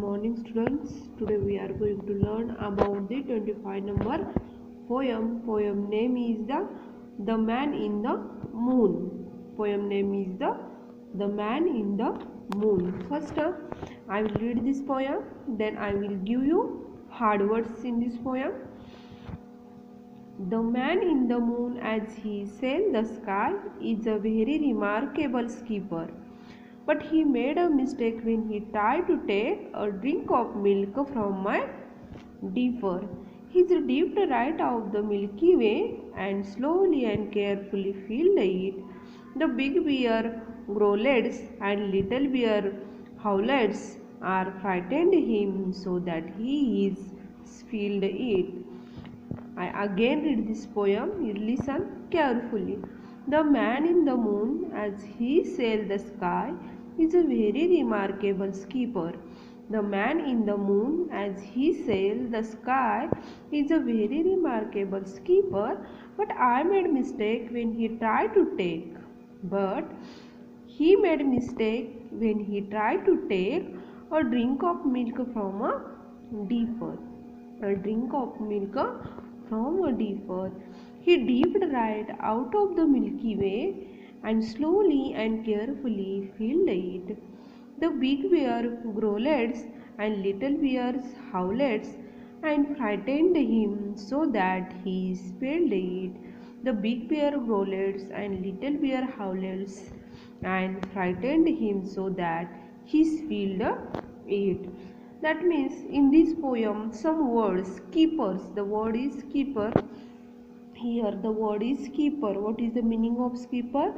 morning students. Today we are going to learn about the 25 number poem. Poem name is the Man in the Moon. Poem name is the Man in the Moon. First I will read this poem, then I will give you hard words in this poem. The man in the moon as he sailed the sky is a very remarkable skipper. But he made a mistake when he tried to take a drink of milk from my dipper. He dipped right out the Milky Way and slowly and carefully filled it. The big bear growled and little bear howled are frightened him so that he is spilled it. I again read this poem. You listen carefully. The man in the moon, as he sailed the sky, is a very remarkable skipper. The man in the moon, as he sailed the sky, is a very remarkable skipper. But I made mistake when he tried to take. But he made mistake when he tried to take a drink of milk from a dipper. A drink of milk from a dipper. He dipped right out of the Milky Way and slowly and carefully filled it. The big bear growled and little bears howled and frightened him so that he spilled it. The big bear growled and little bear howled and frightened him so that he spilled it. That means in this poem some words, keepers, the word is keeper. Here the word is keeper. What is the meaning of keeper?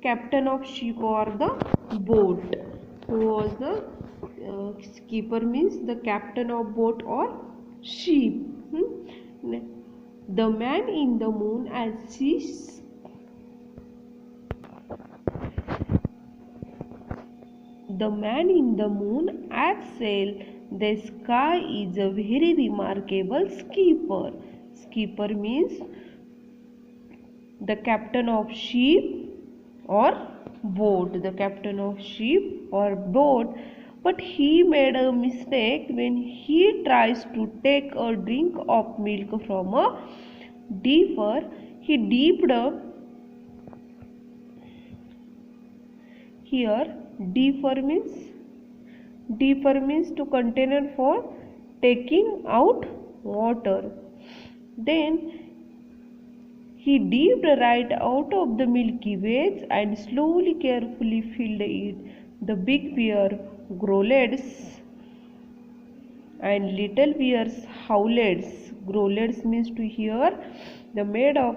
Captain of ship or the boat. Who was the keeper means the captain of boat or ship. The man in the moon as he The man in the moon as sail the sky is a very remarkable skipper. Skipper means the captain of ship or boat. The captain of ship or boat. But he made a mistake when he tries to take a drink of milk from a dipper. He dipped here. Dipper means to container for taking out water. Then he dipped right out of the Milky Way and slowly carefully filled it. The big bear growled and little bears howled. Growled means to hear the made of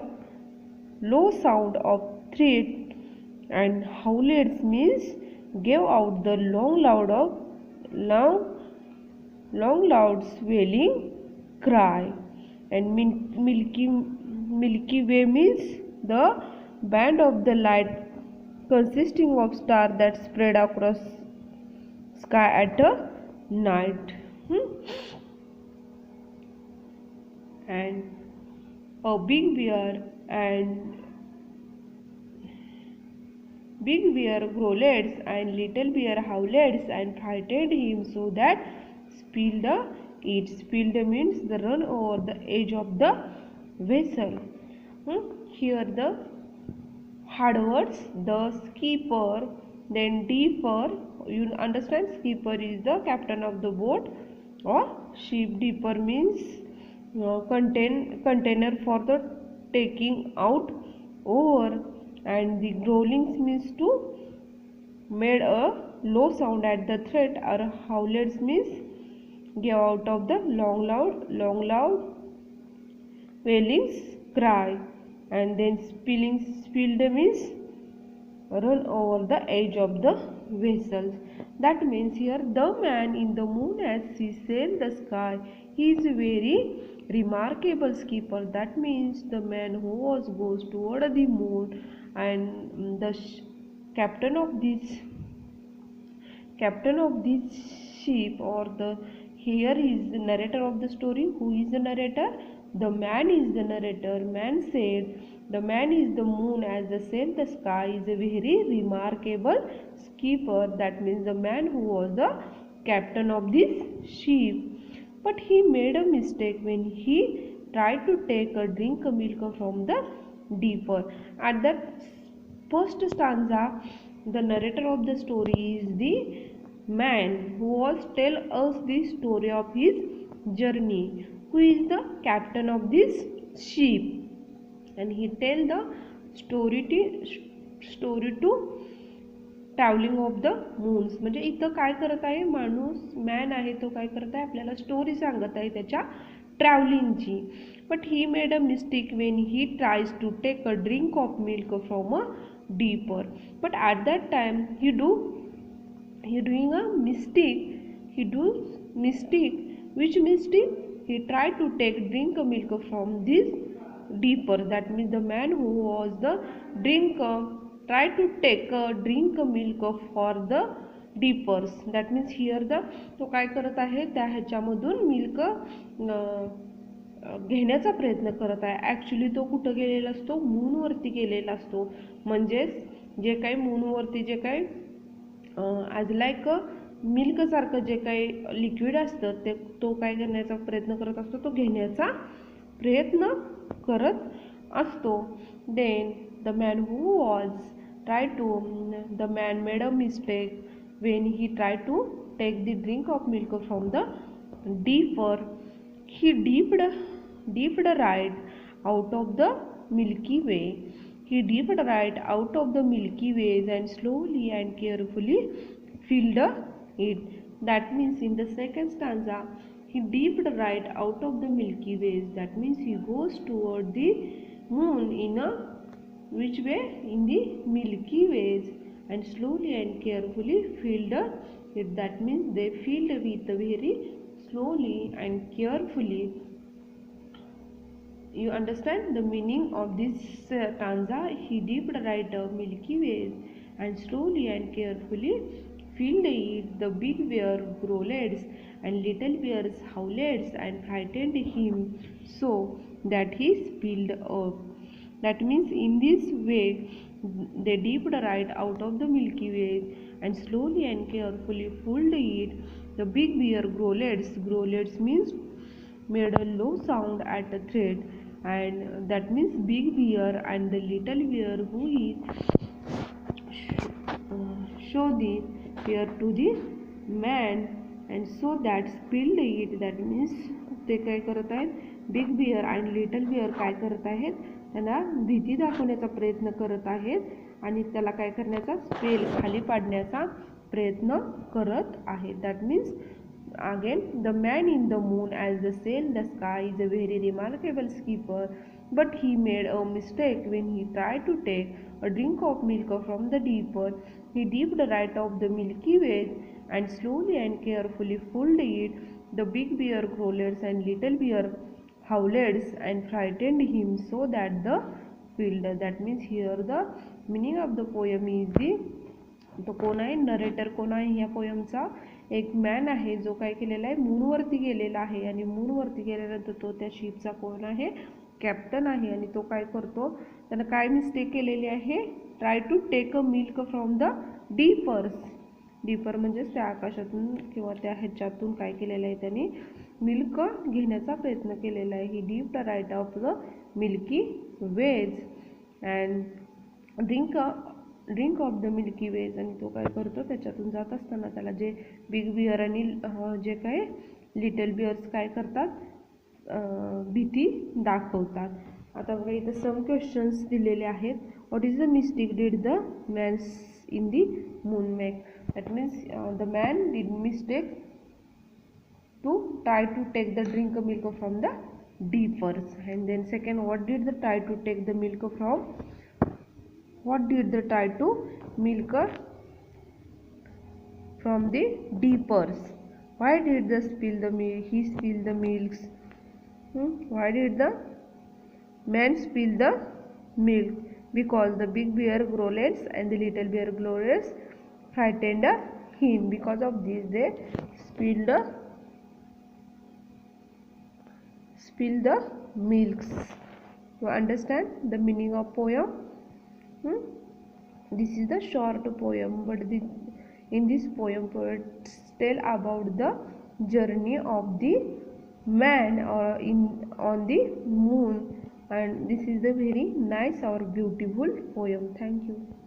low sound of threat, and howled means gave out the long loud swelling cry. And Milky Way means the band of the light consisting of stars that spread across sky at night. And a big bear growled and little bear howled and frightened him so that spilled it. Spilled means the run over the edge of the vessel. Here the hard words, the skipper, then dipper. You understand, skipper is the captain of the boat or ship. Dipper means container for the taking out over. And the growling means to made a low sound at the threat, or howled means gave out of the long loud wailing cry. And then spilled means run over the edge of the vessel. That means here the man in the moon as he sailed the sky, he is a very remarkable skipper. That means the man who goes toward the moon, and the captain of this ship, or the here is the narrator of the story. Who is the narrator? The man is the narrator. Man said the man is the moon as the sail the sky is a very remarkable skipper. That means the man who was the captain of this ship. But he made a mistake when he tried to take a drink of milk from the deeper. At that first stanza, the narrator of the story is the man who was tell us the story of his journey, who is the captain of this ship, and he tell the story to travelling of the moons. म्हणजे इथं काय करत आहे, माणूस man आहे तो काय करत आहे, आपल्याला स्टोरी सांगत आहे त्याच्या ट्रॅव्हलिंगची. But he made a mistake when he tries to take a drink of milk from a dipper. But at that time he doing a mistake which mistake? He tried to take drink milk from this deeper. That means the man who was the drinker tried to take a drink milk for the deepers. That means here the तो काय करत आहे, त्या ह्याच्यामधून milk घेण्याचा प्रयत्न करत आहे. Actually तो कुठं गेलेला असतो, मूनवरती गेलेला असतो. म्हणजेच जे काही मूनवरती जे काही ॲज लाईक मिल्क सारखं जे काही लिक्विड असतं ते तो काय करण्याचा प्रयत्न करत असतो, तो घेण्याचा प्रयत्न करत असतो. Then the man who was the man made a mistake when he tried to take the drink of milk from the deeper. He dipped right out of the Milky Way. He dipped right out of the Milky Way and slowly and carefully filled it. That means in the second stanza, he dipped right out of the Milky Way. That means he goes toward the moon in a which way? In the Milky Ways, and slowly and carefully filled it. That means they filled with very slowly and carefully. You understand the meaning of this stanza? He dipped right of Milky Ways and slowly and carefully filled it. The big bear growled and little bears howled and frightened him so that he spilled up. That means in this way they dipped right out of the Milky Way and slowly and carefully pulled it. The big bear growled means made a low sound at a thread, and that means big bear and the little bear who is show the bear to the man and so that spilled it. That means ते काय करत आहेत, big beer आणि little beer काय करत आहेत, त्यांना भीती दाखवण्याचा प्रयत्न करत आहेत आणि त्याला काय करण्याचा, स्पेल खाली पाडण्याचा प्रयत्न करत आहेत. That means again the man in the moon as the sail the sky is a very remarkable skipper, but he made a mistake when he try to take a drink of milk from the dipper. He dipped right of the milky ways and slowly and carefully filled it. The big bear growled and little bear howled and frightened him so that the filled. That means here the meaning of the poem is the, तो कोण आहे, narrator कोण आहे ह्या पोयमचा, एक man आहे जो काय केलेला आहे, मूनवरती गेलेला आहे आणि मूनवरती गेल्यानंतर तो त्या शिपचा कोण आहे, कॅप्टन आहे. आणि तो काय करतो, त्यानं काय मिस्टेक केलेली आहे, try to take a milk from the dippers. Dipper म्हणजेच त्या आकाशातून किंवा त्या ह्याच्यातून काय केलेलं आहे, त्यांनी मिल्क घेण्याचा प्रयत्न केलेला आहे. He dipped right of the milky ways and drink of the milky ways. आणि तो काय करतो, त्याच्यातून जात असताना त्याला जे बिग बियर आणि जे काय लिटल बियर्स काय करतात, भीती दाखवतात. आता बघा इथं सम क्वेश्चन्स दिलेले आहेत. What is the mistake did the man's in the moon make. That means the man did mistake to try to take the drink milk from the deepers. And then second, what did the try to take the milk from, what did the try to milk from the deepers. Why did the spill the milk, he spill the milks. Why did the man spill the milk? Because the big bear growled and the little bear growled frightened him. Because of this they spilled the milks. You understand the meaning of poem? This is the short poem, but in this poem poet tell about the journey of the man on the moon, and this is the very nice or beautiful poem. Thank you.